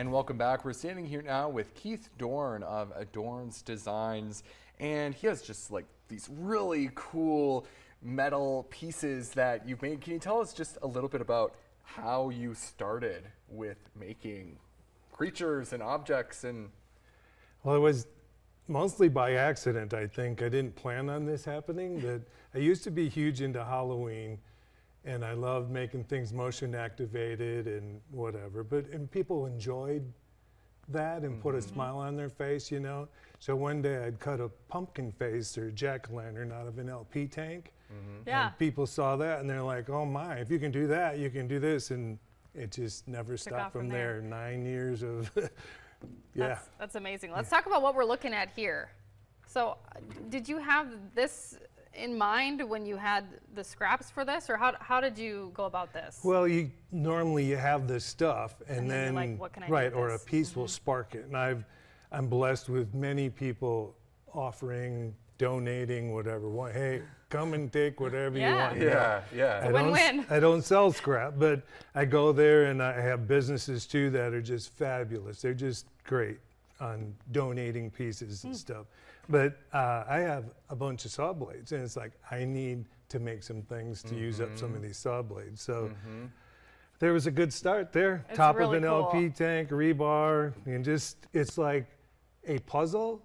And welcome back. We're standing here now with Keith Dorn of Dorn's Designs, and he has just like these really cool metal pieces that you've made. Can you tell us just a little bit about how you started with making creatures and objects? And well, it was mostly by accident, I think. I didn't plan on this happening, but I used to be huge into Halloween, and I loved making things motion activated and whatever. And people enjoyed that and put a smile on their face, you know. So one day I'd cut a pumpkin face or jack-o'-lantern out of an LP tank. And people saw that and they're like, oh my, if you can do that, you can do this. And it just never stopped from there. 9 years of, That's amazing. Let's talk about what we're looking at here. So did you have this in mind when you had the scraps for this, or how did you go about this? Well, normally you have this stuff and then you're like, what can I do right, with or a this? piece will spark it. And I'm blessed with many people offering, donating, whatever. Hey, come and take whatever you want. Yeah. Win-win. I don't sell scrap, but I go there and I have businesses too that are just fabulous. They're just great on donating pieces and stuff. But I have a bunch of saw blades, and it's like I need to make some things to use up some of these saw blades. So there was a good start there. It's Top really of an cool. LP tank, rebar, and it's like a puzzle,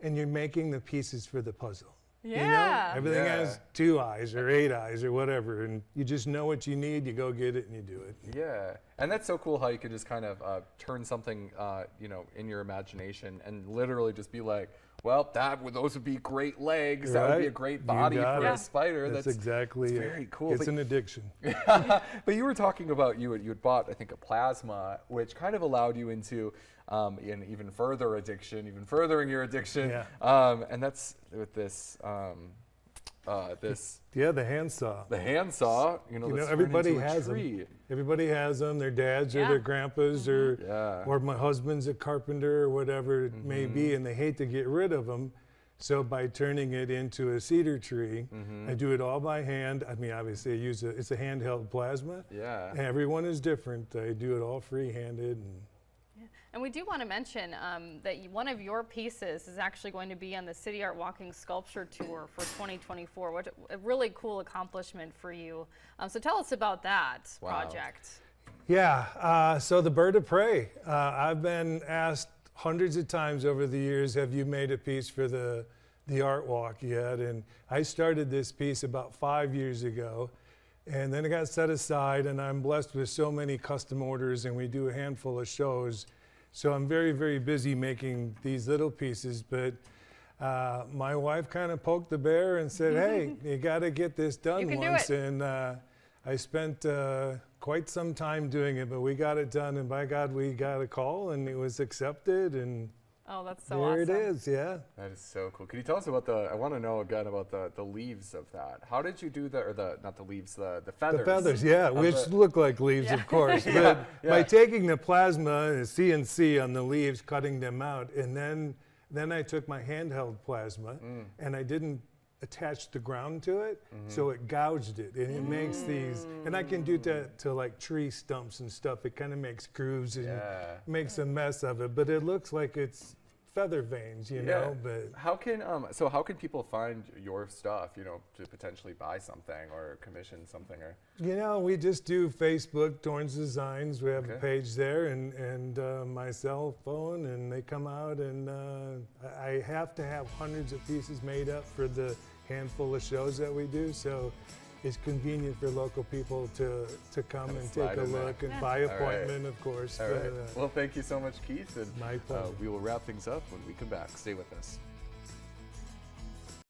and you're making the pieces for the puzzle. Yeah. You know? Everything has 2 eyes or 8 eyes or whatever, and you just know what you need, you go get it and you do it. Yeah, and that's so cool how you could just kind of turn something, in your imagination and literally just be like, well, those would be great legs. That would be a great body for a spider. That's exactly it. Very cool. It's an addiction. But you were talking about you had bought, I think, a plasma, which kind of allowed you into an even further addiction, even furthering your addiction. And that's with this. The handsaw. The handsaw, everybody has them. Everybody has them. Their dads or their grandpas or my husband's a carpenter or whatever it may be, and they hate to get rid of them. So by turning it into a cedar tree, I do it all by hand. I mean, obviously, it's a handheld plasma. Yeah. Everyone is different. I do it all free-handed. And we do want to mention that one of your pieces is actually going to be on the City Art Walking Sculpture Tour for 2024, which a really cool accomplishment for you. So tell us about that project. Yeah, so the bird of prey. I've been asked hundreds of times over the years, have you made a piece for the art walk yet? And I started this piece about 5 years ago. And then it got set aside, and I'm blessed with so many custom orders, and we do a handful of shows. So I'm very, very busy making these little pieces, but my wife kind of poked the bear and said, hey, you got to get this done once. And I spent quite some time doing it, but we got it done, and by God, we got a call, and it was accepted, and oh, that's so there awesome. it is, yeah. That is so cool. Can you tell us about I want to know again about the leaves of that. How did you do not the leaves, the feathers? The feathers, yeah, which look like leaves, of course. But by taking the plasma and CNC on the leaves, cutting them out, and then I took my handheld plasma, and I didn't attach the ground to it, so it gouged it, and it makes these, and I can do that to like tree stumps and stuff. It kind of makes grooves and makes a mess of it, but it looks like it's feather veins, you know. But how can people find your stuff, to potentially buy something or commission something? Or we just do Facebook, Dorn's Designs. We have a page there, and my cell phone, and they come out, and I have to have hundreds of pieces made up for the handful of shows that we do, so it's convenient for local people to come and take a look and by appointment, of course. All right. Well, thank you so much, Keith. And my pleasure. We will wrap things up when we come back. Stay with us.